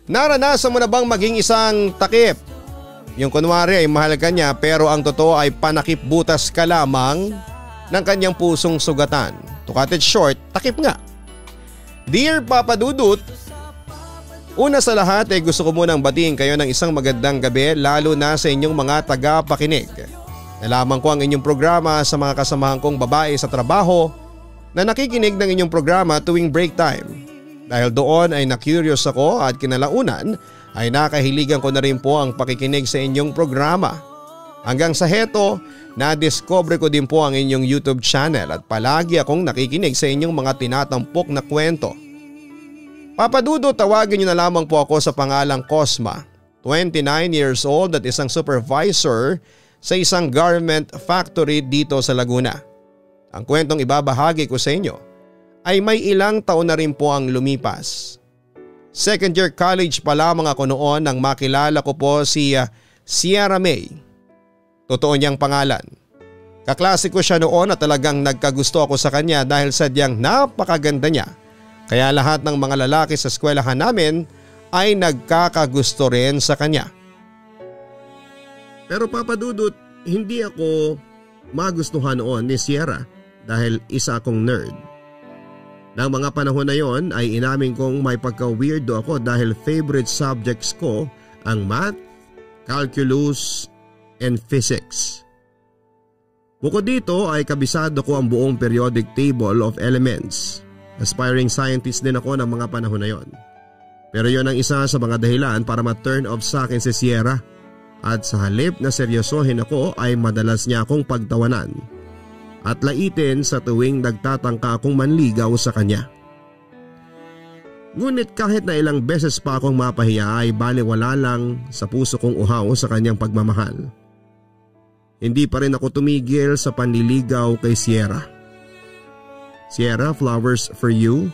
Naranasan mo na bang maging isang takip? Yung kunwari ay mahal ka niya pero ang totoo ay panakip butas ka lamang ng kanyang pusong sugatan. To cut it short, takip nga. Dear Papa Dudut, una sa lahat ay gusto ko munang batiin kayo ng isang magandang gabi lalo na sa inyong mga tagapakinig. Nalaman ko ang inyong programa sa mga kasamahan kong babae sa trabaho na nakikinig ng inyong programa tuwing break time. Dahil doon ay na-curious ako at kinalaunan ay nakahiligan ko na rin po ang pakikinig sa inyong programa. Hanggang sa heto, na-discover ko din po ang inyong YouTube channel at palagi akong nakikinig sa inyong mga tinatampok na kwento. Papa Dudo, tawagin niyo na lamang po ako sa pangalang Cosma, 29 years old at isang supervisor sa isang garment factory dito sa Laguna. Ang kwentong ibabahagi ko sa inyo ay may ilang taon na rin po ang lumipas. Second year college pa lamang ako noon nang makilala ko po si Sierra May. Totoo niyang pangalan. Kaklase ko siya noon at talagang nagkagusto ako sa kanya dahil sadyang napakaganda niya. Kaya lahat ng mga lalaki sa eskwelahan namin ay nagkakagusto rin sa kanya. Pero Papa Dudut, hindi ako magustuhan noon ni Sierra dahil isa akong nerd. Nang mga panahon na yon ay inamin kong may pagka-weirdo ako dahil favorite subjects ko ang math, calculus, and physics. Bukod dito ay kabisado ko ang buong periodic table of elements. Aspiring scientist din ako ng mga panahon na yon. Pero yon ang isa sa mga dahilan para ma-turn off sa akin si Sierra. At sa halip na seryosohin ako ay madalas niya akong pagtawanan at laitin sa tuwing nagtatangka akong manligaw sa kanya. Ngunit kahit na ilang beses pa akong mapahiya ay baliwala lang sa puso kong uhaw sa kanyang pagmamahal. Hindi pa rin ako tumigil sa panliligaw kay Sierra. Sierra, flowers for you.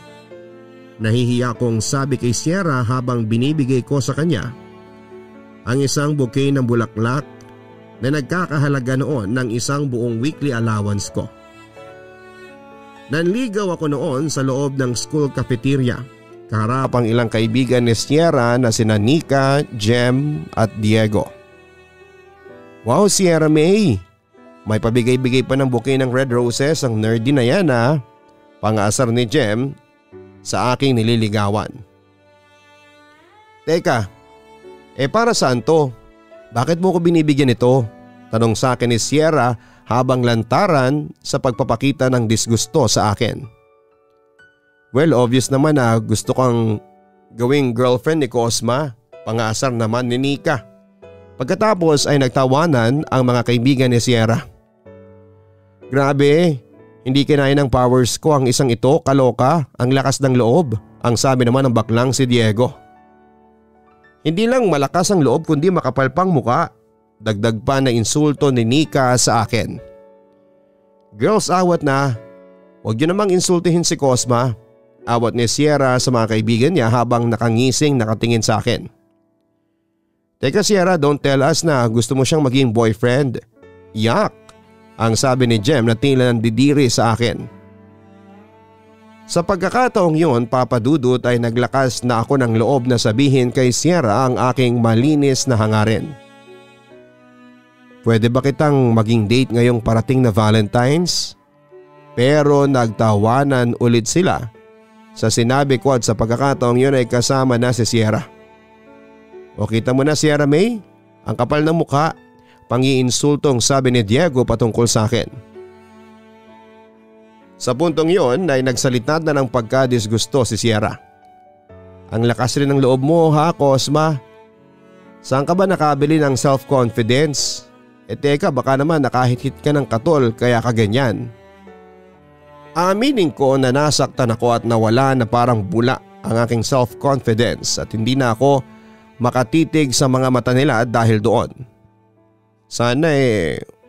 Nahihiya kong sabi kay Sierra habang binibigay ko sa kanya ang isang bouquet ng bulaklak na nagkakahalaga noon ng isang buong weekly allowance ko. Nanligaw ako noon sa loob ng school cafeteria kaharap ang ilang kaibigan ni Sierra na sina Nika, Jem at Diego. Wow, Sierra May! May pabigay-bigay pa ng bouquet ng red roses ang nerdy na yan ha. Pang-asar ni Jem sa aking nililigawan. Teka, para saan to? Bakit mo ko binibigyan ito? Tanong sa akin ni Sierra habang lantaran sa pagpapakita ng disgusto sa akin. Well, obvious naman na gusto kang gawing girlfriend ni Cosma, pang-aasar naman ni Nika. Pagkatapos ay nagtawanan ang mga kaibigan ni Sierra. Grabe, hindi kinain ng powers ko ang isang ito, kaloka, ang lakas ng loob, ang sabi naman ng baklang si Diego. Hindi lang malakas ang loob kundi makapal pang muka. Dagdag pa na insulto ni Nika sa akin. Girls, awat na. Huwag niyo namang insultihin si Cosma. Awat ni Sierra sa mga kaibigan niya habang nakangising nakatingin sa akin. Teka Sierra, don't tell us na gusto mo siyang maging boyfriend. Yak! Ang sabi ni Jem na tila nandidiri sa akin. Sa pagkakataong yon, Papa Dudut, ay naglakas na ako ng loob na sabihin kay Sierra ang aking malinis na hangarin. Pwede ba kitang maging date ngayong parating na Valentine's? Pero nagtawanan ulit sila sa sinabi ko at sa pagkakataong yun ay kasama na si Sierra. O kita mo na Sierra May, ang kapal ng mukha, pangiinsultong sabi ni Diego patungkol sa akin. Sa puntong yon ay nagsalita na ng pagkadisgusto si Sierra. Ang lakas rin ng loob mo ha, Cosma. Saan ka ba nakabili ng self-confidence? Teka, baka naman nakahit-hit ka ng katol kaya ka ganyan. Aminin ko na nasaktan ako at nawala na parang bula ang aking self-confidence at hindi na ako makatitig sa mga mata nila dahil doon. Sana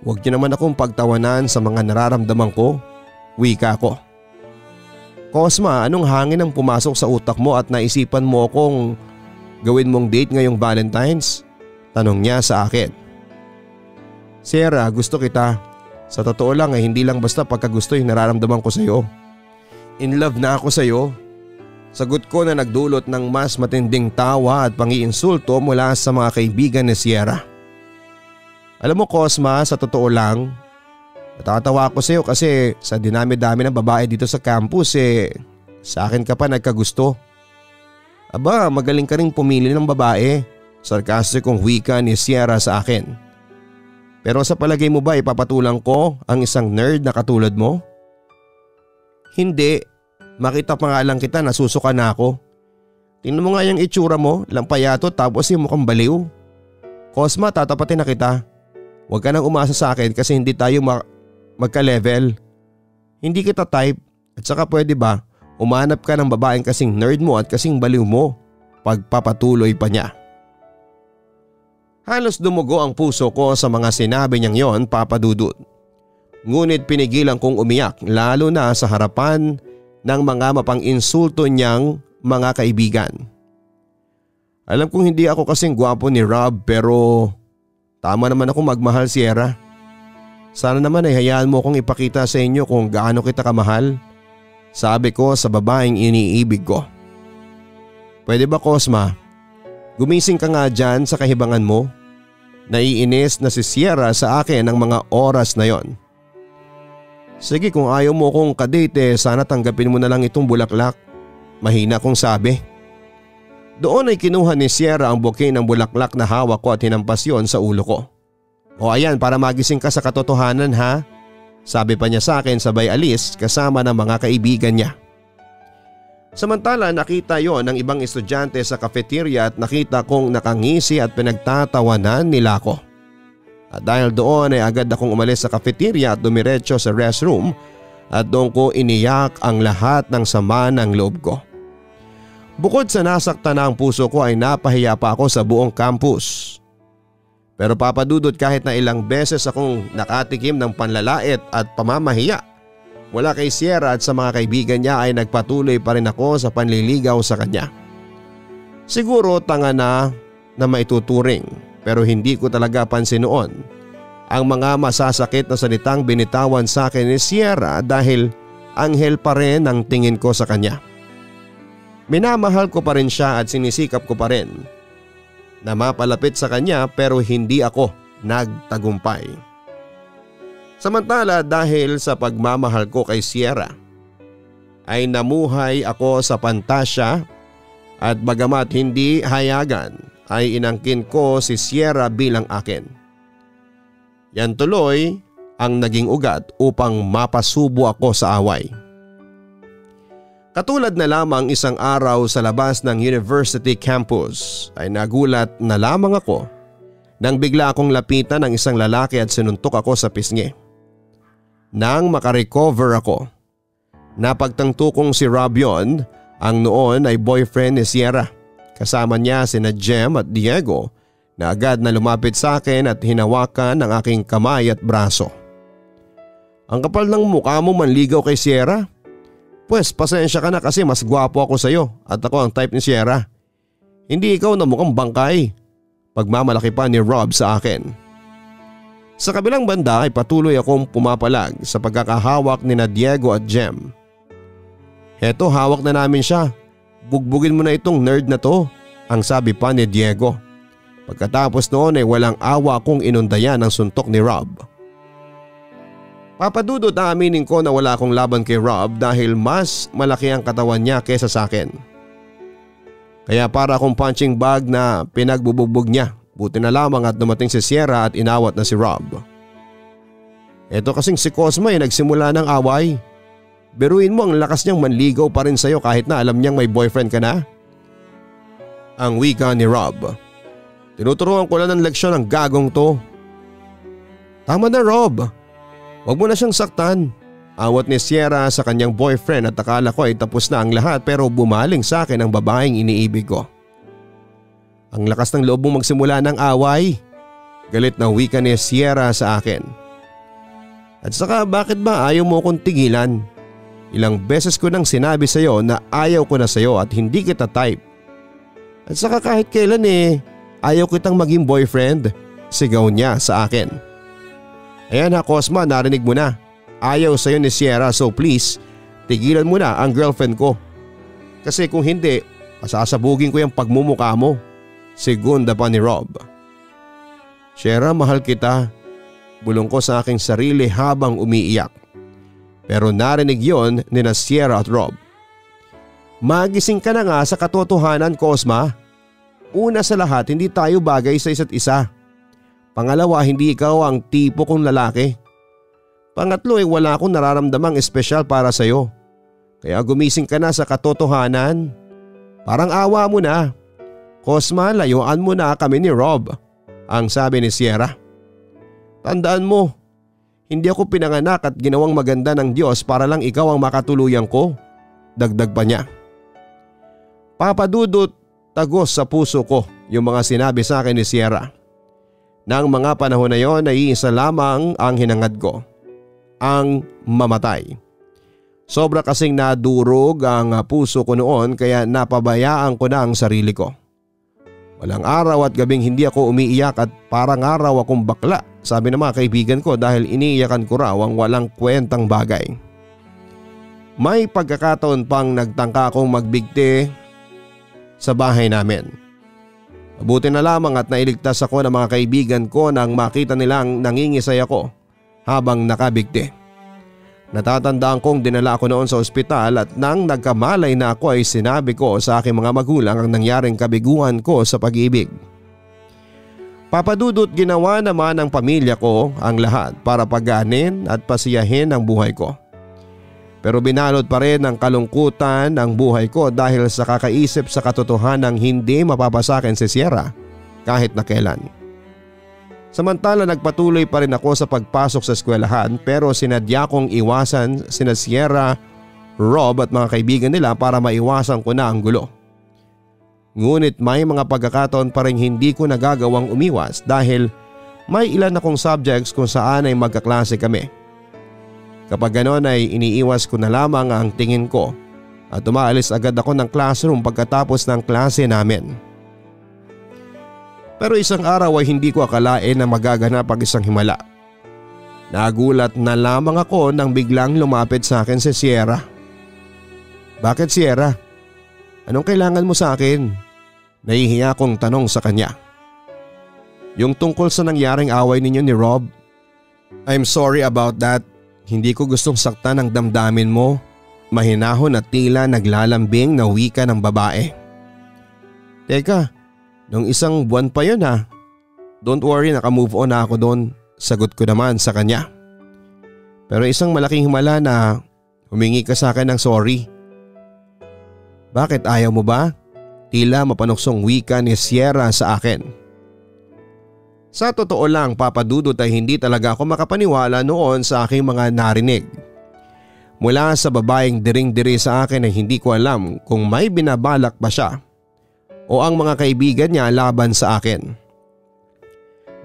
huwag niyo naman akong pagtawanan sa mga nararamdaman ko. Wika ko. Cosma, anong hangin ang pumasok sa utak mo at naisipan mo akong gawin mong date ngayong Valentine's? Tanong niya sa akin. Sierra, gusto kita. Sa totoo lang ay hindi lang basta pagkagusto yung nararamdaman ko sa iyo. In love na ako sa iyo. Sagot ko na nagdulot ng mas matinding tawa at pangiinsulto mula sa mga kaibigan ni Sierra. Alam mo Cosma, sa totoo lang, natatawa ako sa iyo kasi sa dinami-dami ng babae dito sa campus sa akin ka pa nagkagusto. Aba, magaling ka ring pumili ng babae, sarkastikong wika ni Sierra sa akin. Pero sa palagay mo ba ipapatulang ko ang isang nerd na katulad mo? Hindi. Makita pa nga lang kita nasusuka na ako. Tingnan mo nga yung itsura mo, lampayato tapos yung mukhang baliw. Cosma, tatapatin na kita. Huwag ka nang umasa sa akin kasi hindi tayo magka-level. Hindi kita type at saka pwede ba umanap ka ng babaeng kasing nerd mo at kasing baliw mo. Pagpapatuloy pa niya. Halos dumugo ang puso ko sa mga sinabi niyang yon, Papa Dudut. Ngunit pinigilan kong umiyak lalo na sa harapan ng mga mapang-insulto niyang mga kaibigan. Alam kong hindi ako kasing gwapo ni Rob pero tama naman ako magmahal, Sierra. Sana naman ay hayaan mo akong ipakita sa inyo kung gaano kita kamahal. Sabi ko sa babaeng iniibig ko. Pwede ba Cosma? Gumising ka nga dyan sa kahibangan mo. Naiinis na si Sierra sa akin ng mga oras na yon. Sige kung ayaw mo kong kadate sana tanggapin mo na lang itong bulaklak. Mahina kong sabi. Doon ay kinuha ni Sierra ang bouquet ng bulaklak na hawak ko at hinampas yon sa ulo ko. O ayan para magising ka sa katotohanan ha. Sabi pa niya sa akin sabay alis kasama ng mga kaibigan niya. Samantala nakita yon ng ibang estudyante sa cafeteria at nakita kong nakangisi at pinagtatawanan nila ako. At dahil doon ay agad akong umalis sa cafeteria at dumiretso sa restroom at doon ko iniyak ang lahat ng sama ng loob ko. Bukod sa nasaktan na ang puso ko ay napahiya pa ako sa buong campus. Pero Papa Dudut kahit na ilang beses akong nakatikim ng panlalait at pamamahiya mula kay Sierra at sa mga kaibigan niya ay nagpatuloy pa rin ako sa panliligaw sa kanya. Siguro tanga na maituturing. Pero hindi ko talaga pansin noon ang mga masasakit na salitang binitawan sa akin ni Sierra dahil anghel pa rin ang tingin ko sa kanya. Minamahal ko pa rin siya at sinisikap ko pa rin na mapalapit sa kanya pero hindi ako nagtagumpay. Samantala dahil sa pagmamahal ko kay Sierra ay namuhay ako sa pantasya at bagamat hindi hayagan ay inangkin ko si Sierra bilang akin. Yan tuloy ang naging ugat upang mapasubo ako sa away. Katulad na lamang isang araw sa labas ng university campus ay nagulat na lamang ako nang bigla akong lapitan ng isang lalaki at sinuntok ako sa pisngi. Nang makarecover ako, napagtanto kong si Rob yon, ang noon ay boyfriend ni Sierra. Kasama niya sina Jem at Diego na agad na lumapit sa akin at hinawakan ang aking kamay at braso. Ang kapal ng mukha mo manligaw kay Sierra? Pues pasensya ka na kasi mas gwapo ako sa iyo at ako ang type ni Sierra. Hindi ikaw na mukhang bangkay. Pagmamalaki pa ni Rob sa akin. Sa kabilang banda ay patuloy akong pumapalag sa pagkakahawak ni na Diego at Jem. Heto hawak na namin siya. Bugbugin mo na itong nerd na to, ang sabi pa ni Diego. Pagkatapos noon ay walang awa kong inundayan ang suntok ni Rob. Papa Dudut, aaminin ko na wala akong laban kay Rob dahil mas malaki ang katawan niya kaysa sa akin. Kaya para akong punching bag na pinagbubugbog niya, buti na lamang at dumating si Sierra at inawat na si Rob. Eto kasing si Cosma ay nagsimula ng away. Biruin mo ang lakas niyang manligaw pa rin sa'yo kahit na alam niyang may boyfriend ka na. Ang wika ni Rob. Tinuturuan ko lang ng leksyon ang gagong to. Tama na Rob. Huwag mo na siyang saktan. Awat ni Sierra sa kanyang boyfriend at akala ko ay tapos na ang lahat pero bumaling sa akin ang babaeng iniibig ko. Ang lakas ng loob mong magsimula ng away. Galit na wika ni Sierra sa akin. At saka bakit ba ayaw mo akong tigilan? Ilang beses ko nang sinabi sa iyo na ayaw ko na sa iyo at hindi kita type. At saka kahit kailan ayaw kitang maging boyfriend, sigaw niya sa akin. Ayan ha Cosma, narinig mo na. Ayaw sa iyo ni Sierra so please, tigilan mo na ang girlfriend ko. Kasi kung hindi, pasasabugin ko yung pagmumukha mo. Segunda pa ni Rob. Sierra, mahal kita. Bulong ko sa aking sarili habang umiiyak. Pero narinig yon ni na Sierra at Rob. Magising ka na nga sa katotohanan, Cosma. Una sa lahat, hindi tayo bagay sa isa't isa. Pangalawa, hindi ikaw ang tipo kong lalaki. Pangatlo, wala akong nararamdamang espesyal para sa'yo. Kaya gumising ka na sa katotohanan. Parang awa mo na. Cosma, layuan mo na kami ni Rob, ang sabi ni Sierra. Tandaan mo, hindi ako pinanganak at ginawang maganda ng Diyos para lang ikaw ang makatuluyan ko. Dagdag pa niya. Papadudot, tagos sa puso ko yung mga sinabi sa akin ni Sierra. Nang mga panahon na yon ay isa lamang ang hinangad ko. Ang mamatay. Sobra kasing nadurog ang puso ko noon kaya napabayaan ko na ang sarili ko. Walang araw at gabing hindi ako umiiyak at parang araw akong bakla, sabi ng mga kaibigan ko dahil iniiyakan ko raw ang walang kwentang bagay. May pagkakataon pang nagtangka akong magbigti sa bahay namin. Mabuti na lamang at nailigtas ako ng mga kaibigan ko nang makita nilang nangingisay ako habang nakabigti. Natatandaan kong dinala ako noon sa ospital at nang nagkamalay na ako ay sinabi ko sa aking mga magulang ang nangyaring kabiguan ko sa pag-ibig. Papadudot, ginawa naman ng pamilya ko ang lahat para paganin at pasiyahin ang buhay ko. Pero binalot pa rin ng kalungkutan ang buhay ko dahil sa kakaisip sa katotohanang hindi mapapasakin si Sierra kahit na kailan. Samantala nagpatuloy pa rin ako sa pagpasok sa eskwelahan pero sinadya kong iwasan sina Sierra, Rob at mga kaibigan nila para maiwasan ko na ang gulo. Ngunit may mga pagkakataon pa rin hindi ko nagagawang umiwas dahil may ilan akong subjects kung saan ay magkaklase kami. Kapag ganoon ay iniiwas ko na lamang ang tingin ko at umaalis agad ako ng classroom pagkatapos ng klase namin. Pero isang araw ay hindi ko akalain na magaganap ang isang himala. Nagulat na lamang ako nang biglang lumapit sa akin si Sierra. Bakit, Sierra? Anong kailangan mo sa akin? Nahihiya kong tanong sa kanya. Yung tungkol sa nangyaring away ninyo ni Rob. I'm sorry about that. Hindi ko gustong saktan ang damdamin mo. Mahinahon at tila naglalambing na wika ng babae. Teka. Nung isang buwan pa yun ha. Don't worry, nakamove on na ako doon. Sagot ko naman sa kanya. Pero isang malaking himala na humingi ka sa akin ng sorry. Bakit, ayaw mo ba? Tila mapanuksong wika ni Sierra sa akin. Sa totoo lang, papadudot ay hindi talaga ako makapaniwala noon sa aking mga narinig. Mula sa babaeng diring-diri sa akin ay hindi ko alam kung may binabalak ba siya o ang mga kaibigan niya laban sa akin.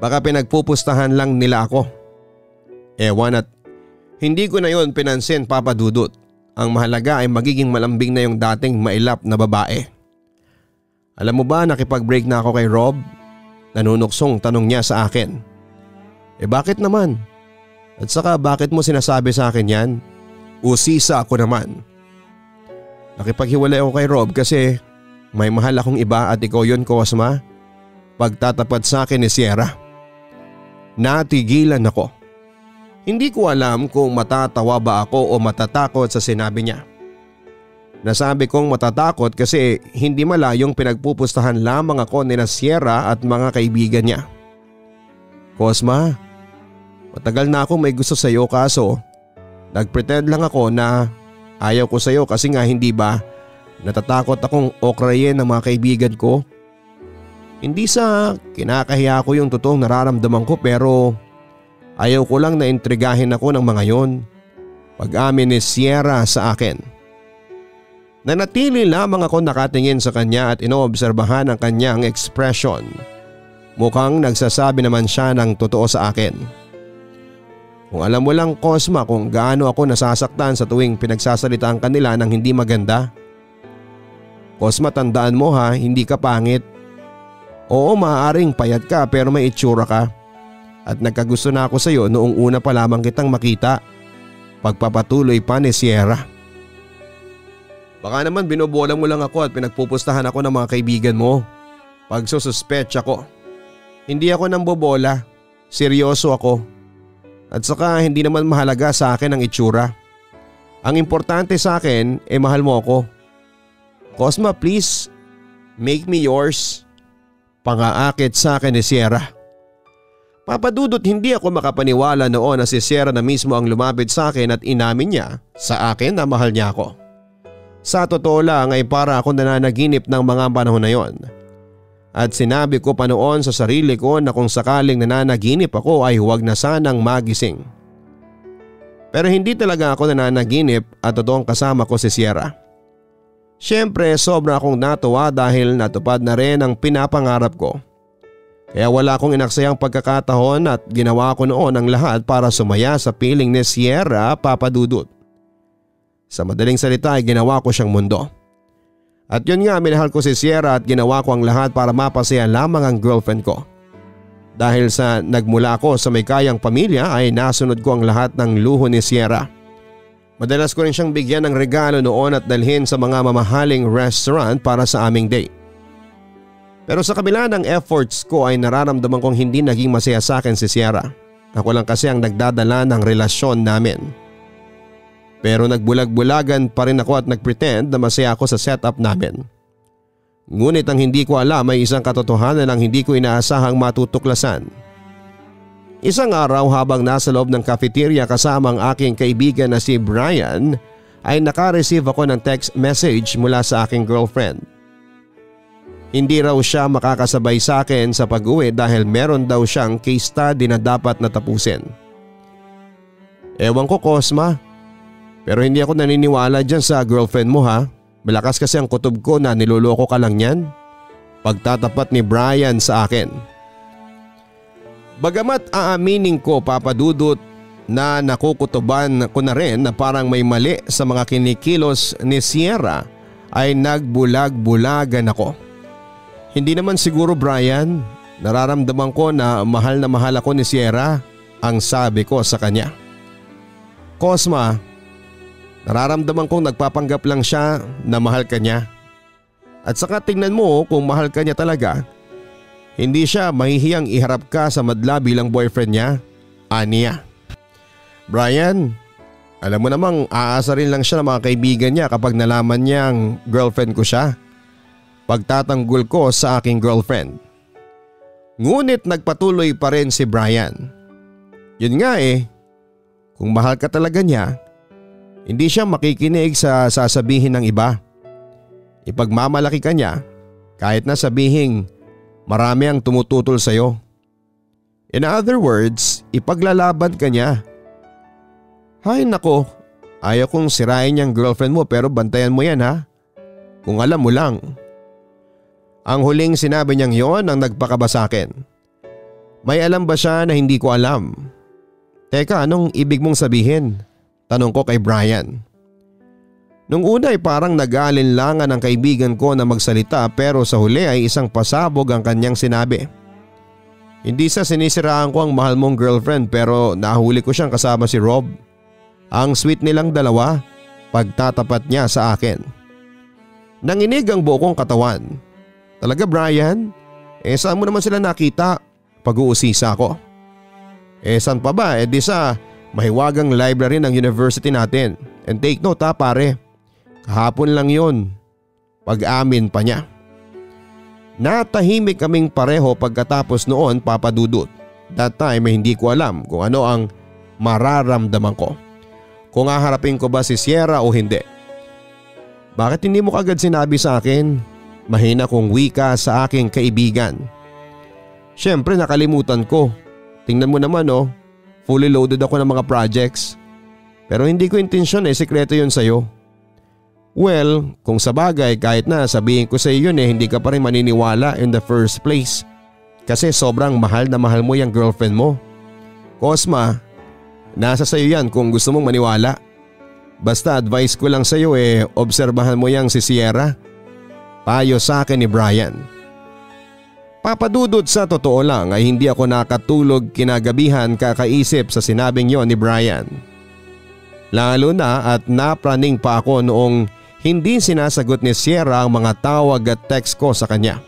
Baka pinagpupustahan lang nila ako. Ewan at hindi ko na yon pinansin, papadudot. Ang mahalaga ay magiging malambing na yung dating mailap na babae. Alam mo ba, nakipag-break na ako kay Rob? Nanunuksong tanong niya sa akin. Bakit naman? At saka bakit mo sinasabi sa akin yan? Usisa ako naman. Nakipaghiwalay ako kay Rob kasi may mahal akong iba at ikaw yun, Cosma. Pagtatapat sa akin ni Sierra. Natigilan ako. Hindi ko alam kung matatawa ba ako o matatakot sa sinabi niya. Nasabi kong matatakot kasi hindi malayong pinagpupustahan lamang ako ni na Sierra at mga kaibigan niya. Cosma, matagal na ako may gusto sa iyo kaso nagpretend lang ako na ayaw ko sa iyo kasi nga hindi ba natatakot akong okrayin ng mga kaibigan ko. Hindi sa kinakahiya ko yung totoong nararamdaman ko pero ayaw ko lang na intrigahin ako ng mga yon. Pag-amin ni Sierra sa akin. Nanatili lamang ako nakatingin sa kanya at inoobserbahan ang kanyang ekspresyon. Mukhang nagsasabi naman siya ng totoo sa akin. Kung alam mo lang, Cosma, kung gaano ako nasasaktan sa tuwing pinagsasalitaan kanila ng hindi maganda. Cosma, tandaan mo ha, hindi ka pangit. Oo, maaaring payat ka pero may itsura ka. At nagkagusto na ako sa iyo noong una pa lamang kitang makita. Pagpapatuloy pa ni Sierra. Baka naman binobola mo lang ako at pinagpupustahan ako ng mga kaibigan mo. Pagsususpetsa ko. Hindi ako nambobola. Seryoso ako. At saka hindi naman mahalaga sa akin ang itsura. Ang importante sa akin ay mahal mo ako. Cosma, please, make me yours. Pangaakit sa akin ni Sierra. Papadudot, hindi ako makapaniwala noon na si Sierra na mismo ang lumapit sa akin at inamin niya sa akin na mahal niya ako. Sa totoo lang ay para ako nananaginip ng mga panahon na yon. At sinabi ko pa noon sa sarili ko na kung sakaling nananaginip ako ay huwag na sanang magising. Pero hindi talaga ako nananaginip at totoong kasama ko si Sierra. Siyempre sobra akong natuwa dahil natupad na rin ang pinapangarap ko. Kaya wala akong inaksayang pagkakataon at ginawa ko noon ang lahat para sumaya sa piling ni Sierra, Papadudot. Sa madaling salita ay ginawa ko siyang mundo. At yun nga, minahal ko si Sierra at ginawa ko ang lahat para mapasaya lamang ang girlfriend ko. Dahil sa nagmula ko sa may kayang pamilya ay nasunod ko ang lahat ng luho ni Sierra. Madalas ko rin siyang bigyan ng regalo noon at dalhin sa mga mamahaling restaurant para sa aming date. Pero sa kabila ng efforts ko ay nararamdaman kong hindi naging masaya sa akin si Sierra. Ako lang kasi ang nagdadala ng relasyon namin. Pero nagbulag-bulagan pa rin ako at nagpretend na masaya ako sa setup namin. Ngunit ang hindi ko alam ay isang katotohanan ang hindi ko inaasahang matutuklasan. Isang araw habang nasa loob ng cafeteria kasama ang aking kaibigan na si Brian ay naka-receive ako ng text message mula sa aking girlfriend. Hindi raw siya makakasabay sa akin sa pag-uwi dahil meron daw siyang case study na dapat natapusin. Ewan ko, Cosma. Pero hindi ako naniniwala dyan sa girlfriend mo, ha. Malakas kasi ang kutob ko na niloloko ka lang yan. Pagtatapat ni Brian sa akin. Bagamat aaminin ko, Papadudot, na nakukutuban ko na rin na parang may mali sa mga kinikilos ni Sierra ay nagbulag-bulagan ako. Hindi naman siguro, Brian. Nararamdaman ko na mahal ako ni Sierra, ang sabi ko sa kanya. Cosma, nararamdaman kong nagpapanggap lang siya na mahal ka niya. At saka tingnan mo kung mahal ka niya talaga. Hindi siya mahihiyang iharap ka sa madla bilang boyfriend niya. Aniya. Brian, alam mo namang aasarin lang siya ng mga kaibigan niya kapag nalaman niyang girlfriend ko siya. Pagtatanggol ko sa aking girlfriend. Ngunit nagpatuloy pa rin si Brian. Yun nga kung mahal ka talaga niya, hindi siya makikinig sa sasabihin ng iba. Ipagmamalaki ka niya kahit na sabihing marami ang tumututol sa iyo. In other words, ipaglalaban ka niya. Hay nako, ayaw kong sirain niyang girlfriend mo pero bantayan mo yan, ha. Kung alam mo lang. Ang huling sinabi niyang yon ang nagpakaba sa akin. May alam ba siya na hindi ko alam? Teka, anong ibig mong sabihin? Tanong ko kay Brian. Nung una ay parang nag-aalinlangan ang kaibigan ko na magsalita pero sa huli ay isang pasabog ang kanyang sinabi. Hindi sa sinisiraan ko ang mahal mong girlfriend pero nahuli ko siyang kasama si Rob. Ang sweet nilang dalawa, pagtatapat niya sa akin. Nanginig ang buo kong katawan. Talaga, Brian? Saan mo naman sila nakita? Pag-uusisa ko. Saan pa ba? Di sa mahiwagang library ng university natin. And take note, ha, pare. Kahapon lang yun. Pag-amin pa niya. Natahimik kaming pareho pagkatapos noon, Papadudot. That time ay hindi ko alam kung ano ang mararamdaman ko. Kung haharapin ko ba si Sierra o hindi. Bakit hindi mo kagad sinabi sa akin? Mahina kong wika sa aking kaibigan. Siyempre nakalimutan ko. Tingnan mo naman, fully loaded ako ng mga projects. Pero hindi ko intensyon sekreto yun sa'yo. Well, kung sabagay kahit na sabihin ko sa iyo yun hindi ka pa rin maniniwala in the first place. Kasi sobrang mahal na mahal mo yung girlfriend mo. Cosma, nasa sa'yo yan kung gusto mong maniwala. Basta advice ko lang sa'yo obserbahan mo yang si Sierra. Payo sa akin ni Brian. Papadudot, sa totoo lang ay hindi ako nakatulog kinagabihan kakaisip sa sinabing yon ni Brian. Lalo na at napraning pa ako noong hindi sinasagot ni Sierra ang mga tawag at text ko sa kanya.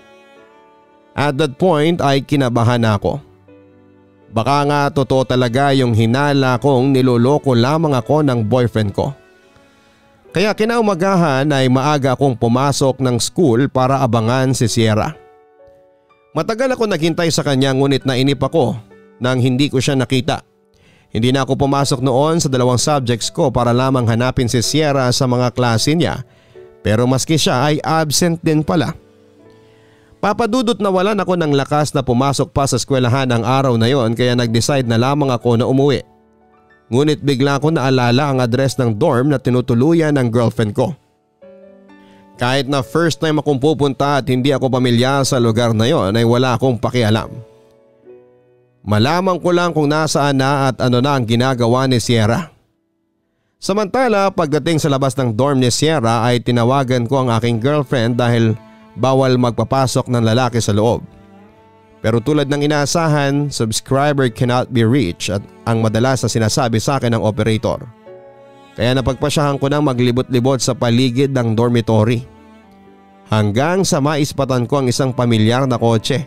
At that point ay kinabahan ako. Baka nga totoo talaga yung hinala kong niloloko lamang ako ng boyfriend ko. Kaya kinaumagahan ay maaga akong pumasok ng school para abangan si Sierra. Matagal ako naghintay sa kanya ngunit nainip ako nang hindi ko siya nakita. Hindi na ako pumasok noon sa 2 subjects ko para lamang hanapin si Sierra sa mga klase niya, pero maski siya ay absent din pala. Papadudot na wala ako ng lakas na pumasok pa sa eskwelahan ang araw na yon kaya nag-decide na lamang ako na umuwi. Ngunit bigla ko naalala ang address ng dorm na tinutuluyan ng girlfriend ko. Kahit na first time akong pupunta at hindi ako pamilyar sa lugar na yon ay wala akong pakialam. Malaman ko lang kung nasaan na at ano na ang ginagawa ni Sierra. Samantala pagdating sa labas ng dorm ni Sierra ay tinawagan ko ang aking girlfriend dahil bawal magpapasok ng lalaki sa loob. Pero tulad ng inaasahan, subscriber cannot be reached at ang madalas na sinasabi sa akin ng operator. Kaya napagpasyahan ko nang maglibot-libot sa paligid ng dormitory. Hanggang sa maispatan ko ang isang pamilyar na kotse.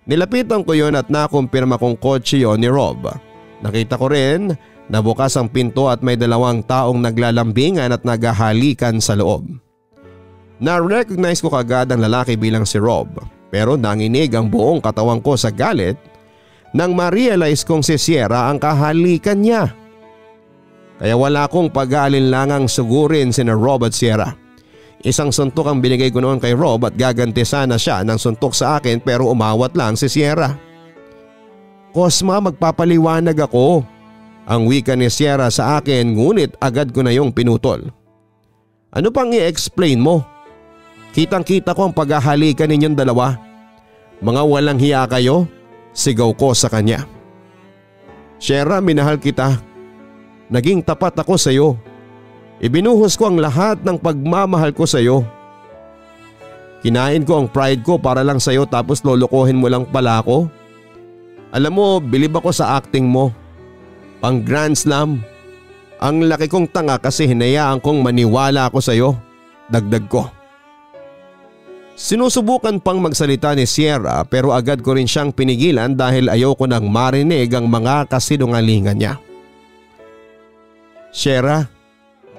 Nilapitan ko yon at nakumpirma kong kotse yon ni Rob. Nakita ko rin na bukas ang pinto at may 2 taong naglalambingan at naghahalikan sa loob. Na-recognize ko kagad ang lalaki bilang si Rob pero nanginig ang buong katawan ko sa galit nang ma-realize kong si Sierra ang kahalikan niya. Kaya wala akong pag-aalinlangang sugurin sina Rob at Sierra. Isang suntok ang binigay ko noon kay Rob at gaganti sana siya ng suntok sa akin pero umawat lang si Sierra. Cosma, magpapaliwanag ako. Ang wika ni Sierra sa akin ngunit agad ko na yung pinutol. Ano pang i-explain mo? Kitang-kita ko ang paghahalikan ninyong dalawa. Mga walang hiya kayo? Sigaw ko sa kanya. Sierra, minahal kita. Naging tapat ako sa iyo. Ibinuhos ko ang lahat ng pagmamahal ko sa iyo. Kinain ko ang pride ko para lang sa iyo tapos lolokohin mo lang pala ako. Alam mo, bilib ako sa acting mo. Pang Grand Slam. Ang laki kong tanga kasi hinayaan kong maniwala ako sa iyo. Dagdag ko. Sinusubukan pang magsalita ni Sierra pero agad ko rin siyang pinigilan dahil ayoko nang marinig ang mga kasinungalingan niya. Sierra,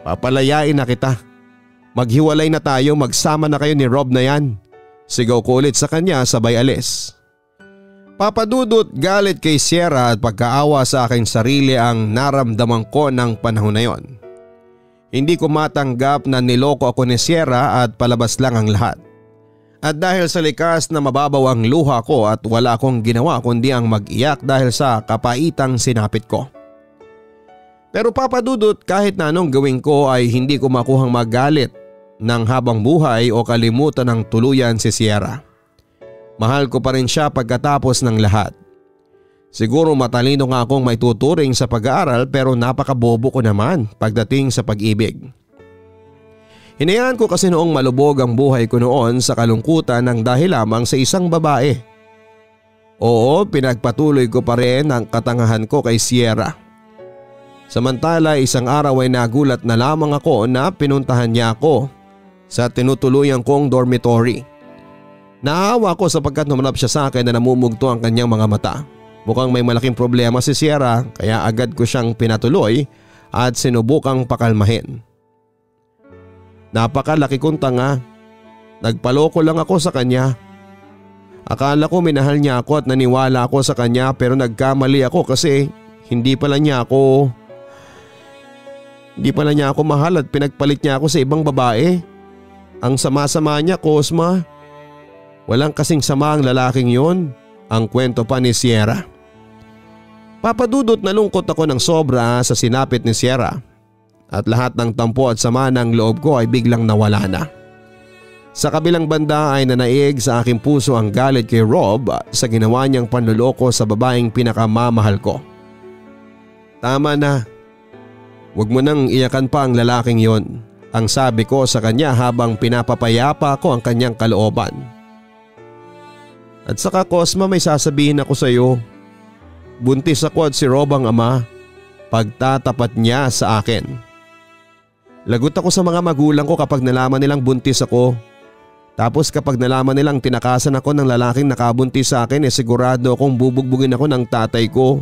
papalayain na kita. Maghiwalay na tayo, magsama na kayo ni Rob na yan. Sigaw ko ulit sa kanya sabay alis. Papadudot galit kay Sierra at pagkaawa sa aking sarili ang naramdaman ko ng panahon na yon. Hindi ko matanggap na niloko ako ni Sierra at palabas lang ang lahat. At dahil sa likas na mababaw ang luha ko at wala akong ginawa kundi ang mag-iyak dahil sa kapaitang sinapit ko. Pero papadudot kahit na anong gawin ko ay hindi ko makuhang magalit ng habang buhay o kalimutan ng tuluyan si Sierra. Mahal ko pa rin siya pagkatapos ng lahat. Siguro matalino nga akong may tuturing sa pag-aaral pero napakabobo ko naman pagdating sa pag-ibig. Hinayaan ko kasi noong malubog ang buhay ko noon sa kalungkutan ng dahil lamang sa isang babae. Oo, pinagpatuloy ko pa rin ang katangahan ko kay Sierra. Samantala isang araw ay nagulat na lamang ako na pinuntahan niya ako sa tinutuluyan kong dormitory. Naawa ko sapagkat numanap siya sa akin na namumugto ang kanyang mga mata. Mukhang may malaking problema si Sierra kaya agad ko siyang pinatuloy at sinubukang pakalmahin. Napakalaki kong tanga. Nagpaloko lang ako sa kanya. Akala ko minahal niya ako at naniwala ako sa kanya pero nagkamali ako kasi hindi pala niya ako mahal at pinagpalit niya ako sa ibang babae. Ang sama-sama niya, Cosma. Walang kasing sama ang lalaking yon, ang kwento pa ni Sierra. Papadudot na lungkot ako ng sobra sa sinapit ni Sierra. At lahat ng tampo at sama ng loob ko ay biglang nawala na. Sa kabilang banda ay nanaig sa aking puso ang galit kay Rob sa ginawa niyang panluloko sa babaeng pinakamamahal ko. Tama na. Huwag mo nang iyakan pa ang lalaking yon, ang sabi ko sa kanya habang pinapapayapa ko ang kanyang kalooban. At saka Cosma, may sasabihin ako sa iyo. Buntis ako at si Rob ang ama. Pagtatapat niya sa akin. Lagot ako sa mga magulang ko kapag nalaman nilang buntis ako. Tapos kapag nalaman nilang tinakasan ako ng lalaking nakabuntis sa akin, sigurado akong bubugbugin ako ng tatay ko.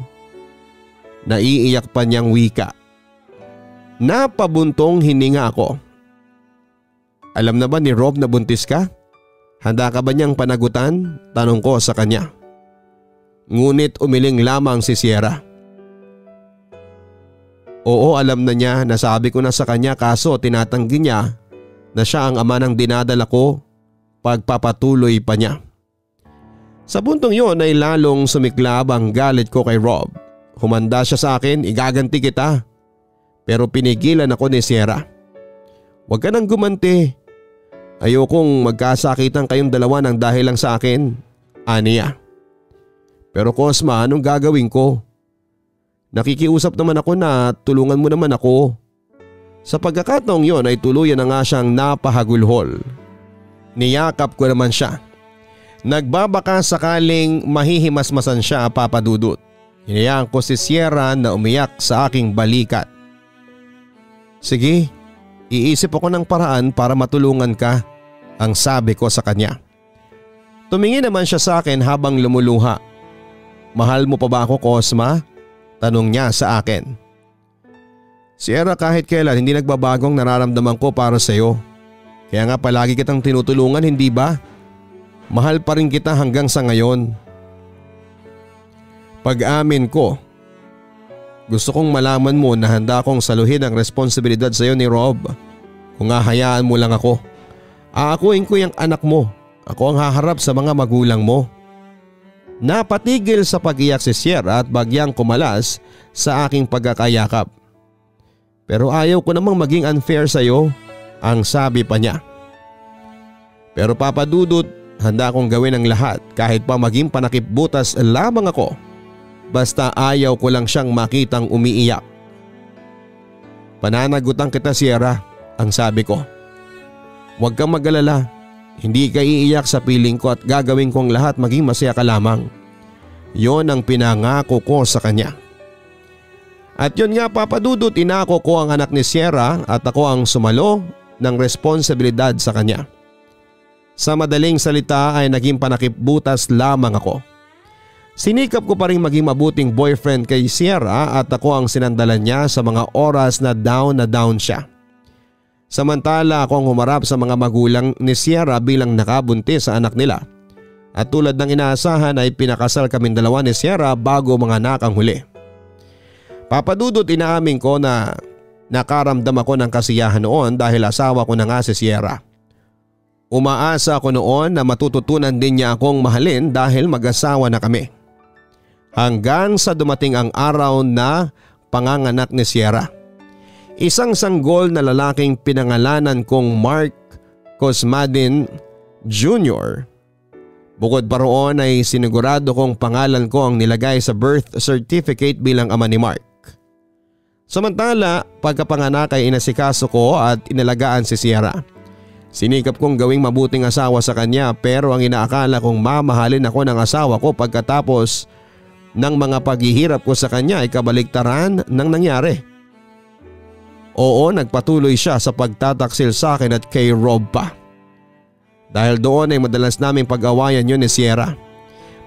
Naiiyak pa niyang wika. Napabuntong hininga ako. Alam na ba ni Rob na buntis ka? Handa ka ba niyang panagutan? Tanong ko sa kanya. Ngunit umiling lamang si Sierra. Oo, alam na niya, nasabi ko na sa kanya, kaso tinatanggi niya na siya ang ama ng dinadala ko. Pagpapatuloy pa niya. Sa puntong yun ay lalong sumiklab ang galit ko kay Rob. Humanda siya sa akin, igaganti kita. Pero pinigilan ako ni Sierra. Huwag ka nang gumanti. Ayokong magkasakitan kayong dalawa ng dahil lang sa akin. Aniya. Pero Cosma, anong gagawin ko? Nakikiusap naman ako na tulungan mo naman ako. Sa pagkakataong yon ay tuluyan na nga siyang napahagulhol. Niyakap ko naman siya. Nagbabaka sakaling mahihimasmasan siya, Papa Dudut. Hinayaan ko si Sierra na umiyak sa aking balikat. Sige, iisip ako ng paraan para matulungan ka, ang sabi ko sa kanya. Tumingin naman siya sa akin habang lumuluha. Mahal mo pa ba ako, Cosma? Tanong niya sa akin. Sierra, kahit kailan hindi nagbabagong nararamdaman ko para sa iyo. Kaya nga palagi kitang tinutulungan, hindi ba? Mahal pa rin kita hanggang sa ngayon. Pag-amin ko, gusto kong malaman mo na handa akong saluhin ang responsibilidad sa iyo ni Rob. Kung hahayaan mo lang ako, aakuin ko yung anak mo. Ako ang haharap sa mga magulang mo. Napatigil sa pag-iyak si Sierra at bagyang kumalas sa aking pagkakayakap. Pero ayaw ko namang maging unfair sa iyo, ang sabi pa niya. Pero Papa Dudut, handa akong gawin ang lahat kahit pa maging panakip butas lamang ako. Basta ayaw ko lang siyang makitang umiiyak. Pananagutan kita, Sierra, ang sabi ko. Huwag kang mag-alala, hindi ka iiyak sa piling ko at gagawin kong lahat maging masaya ka lamang. Yon ang pinangako ko sa kanya. At yun nga, Papa Dudut, inako ko ang anak ni Sierra at ako ang sumalo ng responsibilidad sa kanya. Sa madaling salita ay naging panakip butas lamang ako. Sinikap ko pa rin maging mabuting boyfriend kay Sierra at ako ang sinandalan niya sa mga oras na down siya. Samantala akong humarap sa mga magulang ni Sierra bilang nakabuntis sa anak nila. At tulad ng inaasahan ay pinakasal kaming dalawa ni Sierra bago mga anak ang huli. Papa Dudut, inaamin ko na nakaramdam ako ng kasiyahan noon dahil asawa ko na nga si Sierra. Umaasa ako noon na matututunan din niya akong mahalin dahil mag-asawa na kami. Hanggang sa dumating ang araw na panganganak ni Sierra. Isang sanggol na lalaking pinangalanan kong Mark Cosmadin Jr. Bukod pa roon ay sinigurado kong pangalan ko ang nilagay sa birth certificate bilang ama ni Mark. Samantala, pagkapanganak ay inasikaso ko at inalagaan si Sierra. Sinikap kong gawing mabuting asawa sa kanya pero ang inaakala kong mamahalin ako ng asawa ko pagkatapos ng mga paghihirap ko sa kanya ay kabaligtaran ng nangyari. Oo, nagpatuloy siya sa pagtataksil sa akin at kay Rob pa. Dahil doon ay madalas naming pag-awayan yun ni Sierra.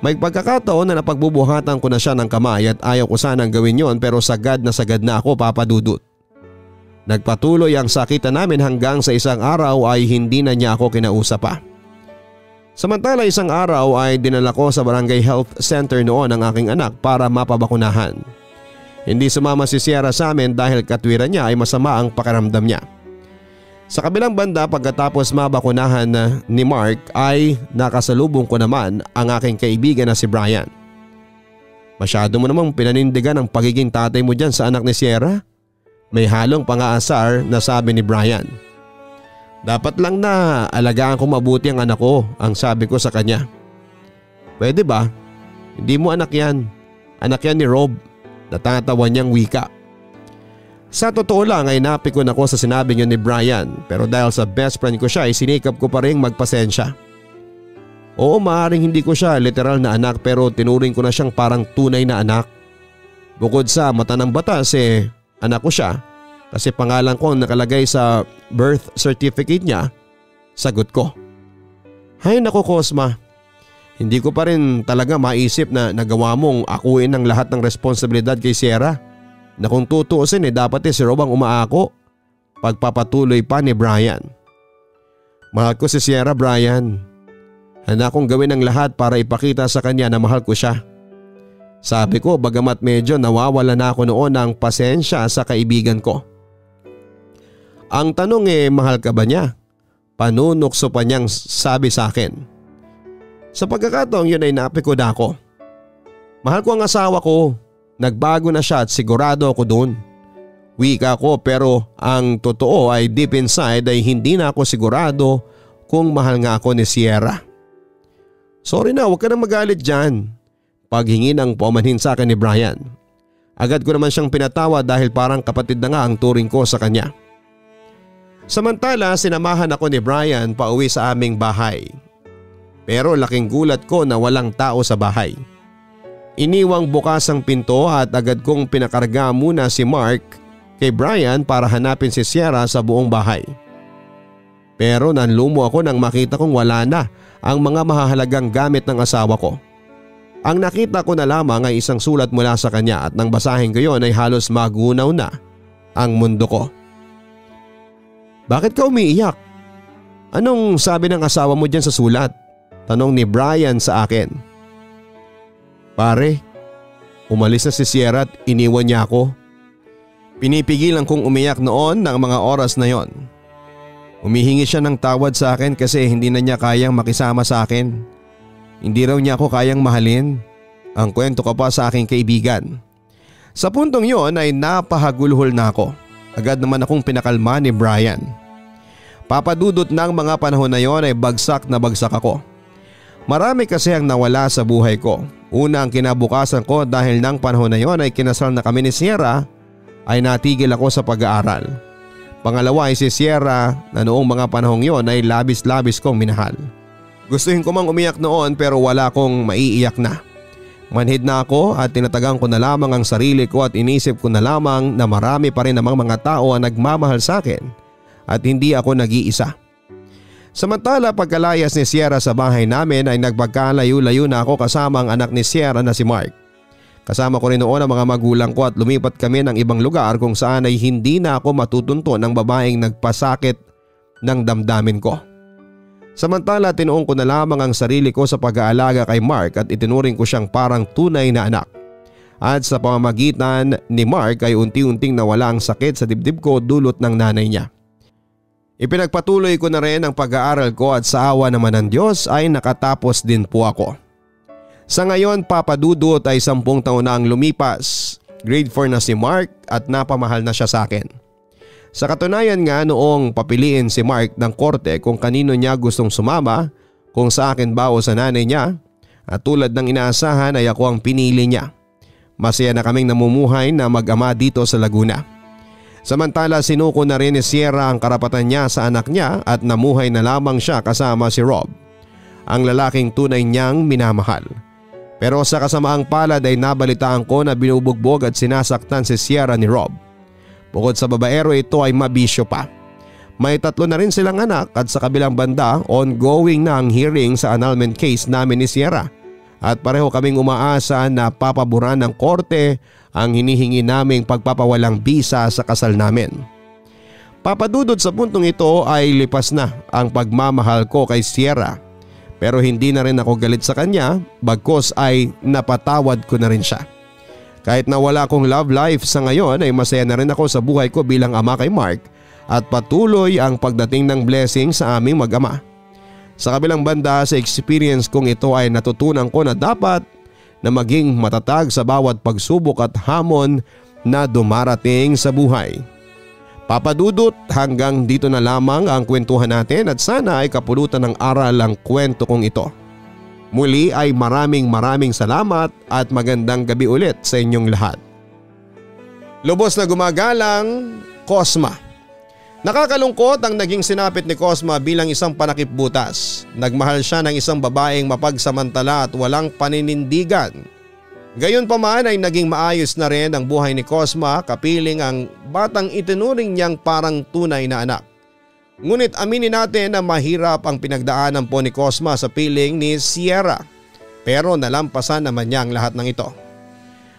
May pagkakataon na napagbubuhatan ko na siya ng kamay at ayaw ko sanang gawin yon pero sagad na ako, Papa Dudut. Nagpatuloy ang sakitan namin hanggang sa isang araw ay hindi na niya ako kinausap pa. Samantala isang araw ay dinala ko sa barangay health center noon ang aking anak para mapabakunahan. Hindi sumama si Sierra sa amin dahil katwiran niya ay masama ang pakiramdam niya. Sa kabilang banda, pagkatapos mabakunahan ni Mark ay nakasalubong ko naman ang aking kaibigan na si Brian. Masyado mo namang pinanindigan ang pagiging tatay mo dyan sa anak ni Sierra? May halong pang-aasar na sabi ni Brian. Dapat lang na alagaan ko mabuti ang anak ko, ang sabi ko sa kanya. Pwede ba? Hindi mo anak yan. Anak yan ni Rob. Natatawa niyang wika. Sa totoo lang ay napikon ako sa sinabi niyo ni Brian pero dahil sa best friend ko siya ay sinikap ko pa rin magpasensya. Oo, maaaring hindi ko siya literal na anak pero tinuring ko na siyang parang tunay na anak. Bukod sa mata ng batas anak ko siya Kasi pangalan ko ang nakalagay sa birth certificate niya, sagot ko. Hay nako Cosma, hindi ko pa rin talaga maisip na nagawa mong akuin ang lahat ng responsibilidad kay Sierra. Na kung tutuusin dapat si Rob ang umaako. Pagpapatuloy pa ni Brian. Mahal ko si Sierra, Brian. Handa kong gawin ang lahat para ipakita sa kanya na mahal ko siya. Sabi ko bagamat medyo nawawala na ako noon ng pasensya sa kaibigan ko. Ang tanong mahal ka ba niya? Panunukso pa niyang sabi sa akin. Sa pagkakataong yun ay napikod ako. Mahal ko ang asawa ko. Nagbago na siya at sigurado ako doon. Wika ko pero ang totoo ay deep inside ay hindi na ako sigurado kung mahal nga ako ni Sierra. Sorry na, huwag ka na magalit dyan. Paghingi ng paumanhin sa akin ni Brian. Agad ko naman siyang pinatawa dahil parang kapatid na nga ang turing ko sa kanya. Samantala sinamahan ako ni Brian pauwi sa aming bahay. Pero laking gulat ko na walang tao sa bahay. Iniwang bukas ang pinto at agad kong pinakarga muna si Mark kay Brian para hanapin si Sierra sa buong bahay. Pero nanlumo ako nang makita kong wala na ang mga mahahalagang gamit ng asawa ko. Ang nakita ko na lamang ay isang sulat mula sa kanya at nang basahin ko yon ay halos magunaw na ang mundo ko. Bakit ka umiiyak? Anong sabi ng asawa mo dyan sa sulat? Tanong ni Brian sa akin. Pare, umalis na si Sierra at iniwan niya ako. Pinipigilan kong umiyak noon ng mga oras na yon. Humihingi siya ng tawad sa akin kasi hindi na niya kayang makisama sa akin. Hindi raw niya ako kayang mahalin. Ang kwento ko pa sa aking kaibigan. Sa puntong yon ay napahagulhol na ako. Agad naman akong pinakalma ni Brian. Papadudot ng mga panahon na yon ay bagsak na bagsak ako. Marami kasi ang nawala sa buhay ko. Una ang kinabukasan ko dahil ng panahon na yon ay kinasal na kami ni Sierra ay natigil ako sa pag-aaral. Pangalawa ay si Sierra na noong mga panahong yon ay labis-labis kong minahal. Gustuhin ko mang umiyak noon pero wala akong maiiyak na. Manhid na ako at tinatagang ko na lamang ang sarili ko at inisip ko na lamang na marami pa rin namang mga tao ang nagmamahal sa akin at hindi ako nag-iisa. Samantala pagkalayas ni Sierra sa bahay namin ay nagpagkalayo-layo na ako kasama ang anak ni Sierra na si Mark. Kasama ko rin noon ang mga magulang ko at lumipat kami ng ibang lugar kung saan ay hindi na ako matutunto ng babaeng nagpasakit ng damdamin ko. Samantala tinuong ko na lamang ang sarili ko sa pag-aalaga kay Mark at itinuring ko siyang parang tunay na anak. At sa pamamagitan ni Mark ay unti-unting nawala ang sakit sa dibdib ko dulot ng nanay niya. Ipinagpatuloy ko na rin ang pag-aaral ko at sa awa naman ng Diyos ay nakatapos din po ako. Sa ngayon papadudot ay 10 taon na ang lumipas. Grade 4 na si Mark at napamahal na siya sa akin. Sa katunayan nga noong papiliin si Mark ng korte kung kanino niya gustong sumama, kung sa akin ba o sa nanay niya, at tulad ng inaasahan ay ako ang pinili niya. Masaya na kaming namumuhay na mag-ama dito sa Laguna. Samantala sinuko na rin ni Sierra ang karapatan niya sa anak niya at namuhay na lamang siya kasama si Rob, ang lalaking tunay niyang minamahal. Pero sa kasamaang palad ay nabalitaan ko na binubugbog at sinasaktan si Sierra ni Rob. Bukod sa babaero ito ay mabisyo pa. May 3 na rin silang anak at sa kabilang banda ongoing na ang hearing sa annulment case namin ni Sierra. At pareho kaming umaasa na papaboran ng korte ang hinihingi naming pagpapawalang bisa sa kasal namin. Papadudod sa puntong ito ay lipas na ang pagmamahal ko kay Sierra. Pero hindi na rin ako galit sa kanya bagkos ay napatawad ko na rin siya. Kahit na wala akong love life sa ngayon ay masaya na rin ako sa buhay ko bilang ama kay Mark at patuloy ang pagdating ng blessing sa aming mag-ama. Sa kabilang banda sa experience kong ito ay natutunan ko na dapat na maging matatag sa bawat pagsubok at hamon na dumarating sa buhay. Papadudot hanggang dito na lamang ang kwentuhan natin at sana ay kapulutan ng aral ang kwento kong ito. Muli ay maraming salamat at magandang gabi ulit sa inyong lahat. Lubos na gumagalang, Cosma. Nakakalungkot ang naging sinapit ni Cosma bilang isang panakipbutas. Nagmahal siya ng isang babaeng mapagsamantala at walang paninindigan. Gayunpaman ay naging maayos na rin ang buhay ni Cosma kapiling ang batang itinuring niyang parang tunay na anak. Ngunit aminin natin na mahirap ang pinagdaanan po ni Cosma sa piling ni Sierra, pero nalampasan naman niya ang lahat ng ito.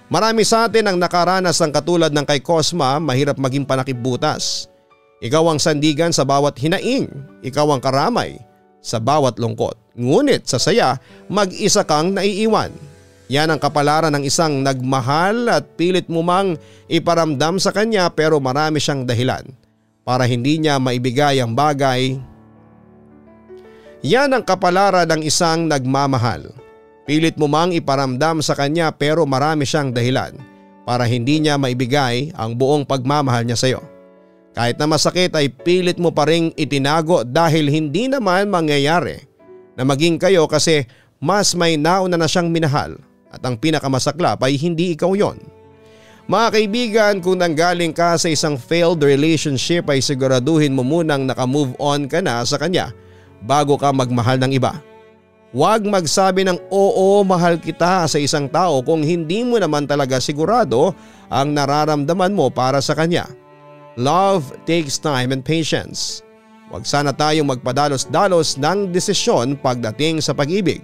Marami sa atin ang nakaranas ng katulad ng kay Cosma, mahirap maging panakipbutas. Ikaw ang sandigan sa bawat hinaing, ikaw ang karamay sa bawat lungkot. Ngunit sa saya, mag-isa kang naiiwan. Yan ang kapalaran ng isang nagmahal at pilit mo mang iparamdam sa kanya pero marami siyang dahilan para hindi niya maibigay ang bagay. Yan ang kapalaran ng isang nagmamahal. Pilit mo mang iparamdam sa kanya pero marami siyang dahilan para hindi niya maibigay ang buong pagmamahal niya sa iyo. Kahit na masakit ay pilit mo pa ring itinago dahil hindi naman mangyayari na maging kayo kasi mas may nauna na siyang minahal. At ang pinakamasaklap ay hindi ikaw yon. Mga kaibigan, kung nanggaling ka sa isang failed relationship ay siguraduhin mo munang nakamove on ka na sa kanya bago ka magmahal ng iba. Huwag magsabi ng oo, mahal kita sa isang tao kung hindi mo naman talaga sigurado ang nararamdaman mo para sa kanya. Love takes time and patience. Huwag sana tayong magpadalos-dalos ng desisyon pagdating sa pag-ibig.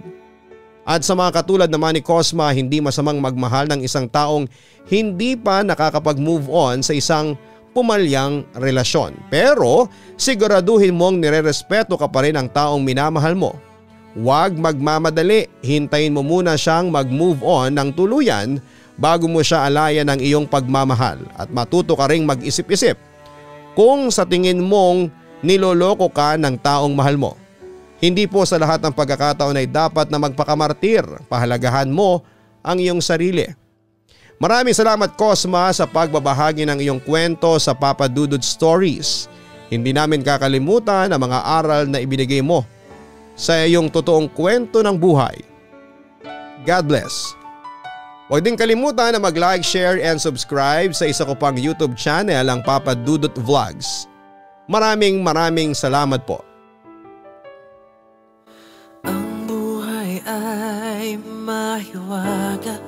At sa mga katulad naman ni Cosma, hindi masamang magmahal ng isang taong hindi pa nakakapag-move on sa isang pumalyang relasyon. Pero siguraduhin mong nirerespeto ka pa rin ang taong minamahal mo. Huwag magmamadali, hintayin mo muna siyang mag-move on ng tuluyan bago mo siya alayan ng iyong pagmamahal at matuto ka ring mag-isip-isip kung sa tingin mong niloloko ka ng taong mahal mo. Hindi po sa lahat ng pagkakataon ay dapat na magpakamartir. Pahalagahan mo ang iyong sarili. Maraming salamat Cosma sa pagbabahagi ng iyong kwento sa Papa Dudut Stories. Hindi namin kakalimutan ang mga aral na ibinigay mo sa iyong totoong kwento ng buhay. God bless. Huwag din kalimutan na mag-like, share and subscribe sa isa ko pang YouTube channel, ang Papa Dudut Vlogs. Maraming salamat po. Ay mahiwaga,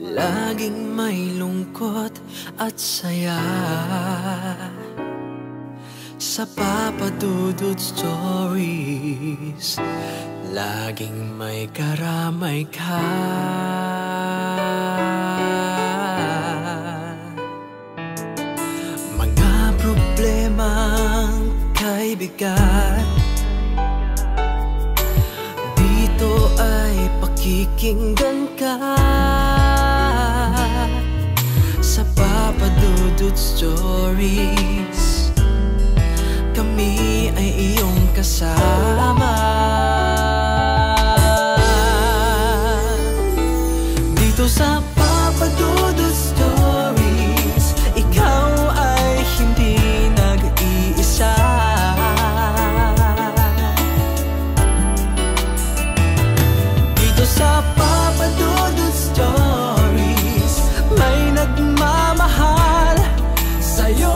laging may lungkot at saya. Sa Papa Dudut Stories, laging may karamay ka. Mga problemang kaibigan, ito ay pakikinggan ka. Sa Papa Dudut Stories, kami ay iyong kasama. Dito sa Papa Dudut Stories, ikaw ay hindi nag-iisa. Sa Papa Dudut Stories, may nagmamahal sa'yo.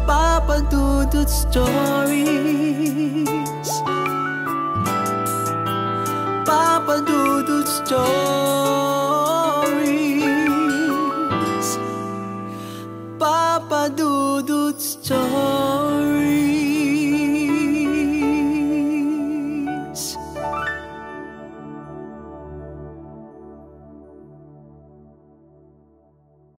Papa Dudut Stories, Papa Dudut Stories, Papa Dudut Stories.